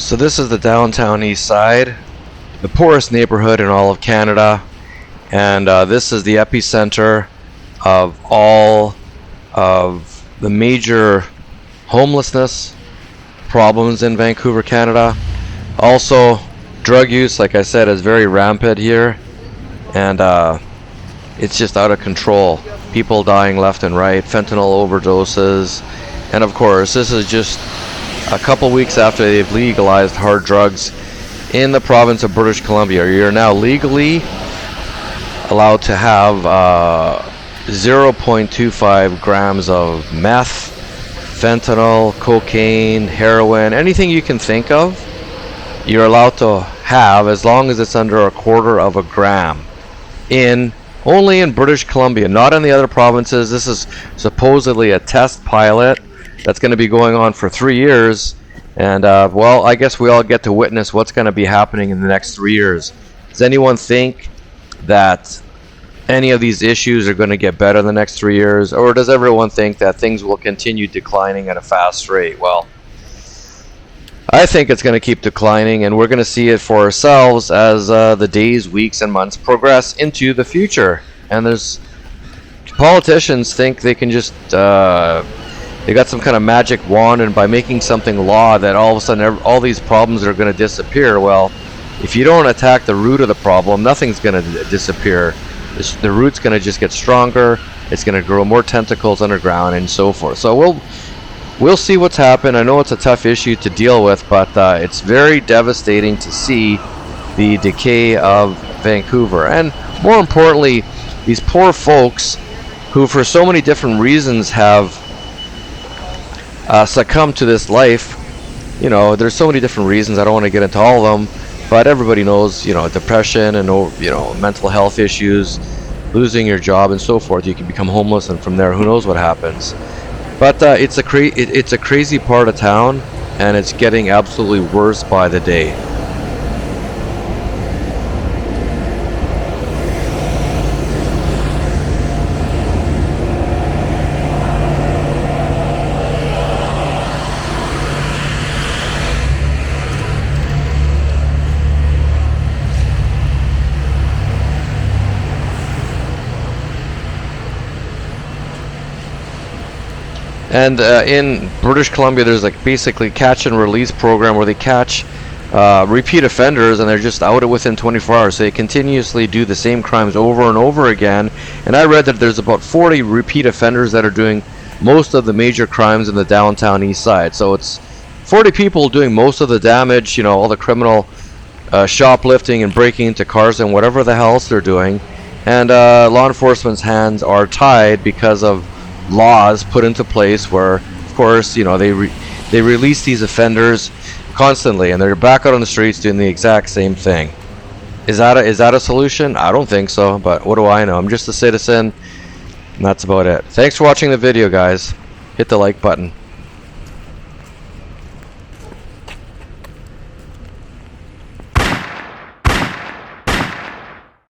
So this is the downtown Eastside, the poorest neighborhood in all of Canada, and this is the epicenter of all of the major homelessness problems in Vancouver, Canada. Also, drug use, like I said, is very rampant here, and it's just out of control. People dying left and right, fentanyl overdoses, and of course, this is just a couple weeks after they've legalized hard drugs in the province of British Columbia. You're now legally allowed to have 0.25 grams of meth, fentanyl, cocaine, heroin, anything you can think of, you're allowed to have as long as it's under 1/4 of a gram. Only in British Columbia, not in the other provinces. This is supposedly a test pilot that's going to be going on for 3 years, and well, I guess we all get to witness what's going to be happening in the next 3 years. Does anyone think that any of these issues are going to get better in the next 3 years, or does everyone think that things will continue declining at a fast rate? Well, I think it's going to keep declining, and we're going to see it for ourselves as the days, weeks, and months progress into the future. And there's politicians think they can just they got some kind of magic wand, and by making something law that all of a sudden all these problems are going to disappear. Well, if you don't attack the root of the problem, nothing's going to disappear. The root's going to just get stronger. It's going to grow more tentacles underground and so forth. So we'll see what's happened. I know it's a tough issue to deal with, but it's very devastating to see the decay of Vancouver. And more importantly, these poor folks who for so many different reasons have succumbed to this life. You know, there's so many different reasons. I don't want to get into all of them, but everybody knows, you know, depression and, you know, mental health issues, losing your job and so forth. You can become homeless, and from there, who knows what happens. But it's a crazy part of town, and it's getting absolutely worse by the day. And in British Columbia, there's like basically catch and release program where they catch repeat offenders, and they're just out within 24 hours. So they continuously do the same crimes over and over again. And I read that there's about 40 repeat offenders that are doing most of the major crimes in the downtown East Side. So it's 40 people doing most of the damage, you know, all the criminal shoplifting and breaking into cars and whatever the hell else they're doing. And law enforcement's hands are tied because of laws put into place where, of course, you know, they release these offenders constantly, and they're back out on the streets doing the exact same thing. Is that a solution? I don't think so, but what do I know? I'm just a citizen, and that's about it. Thanks for watching the video, guys. Hit the like button.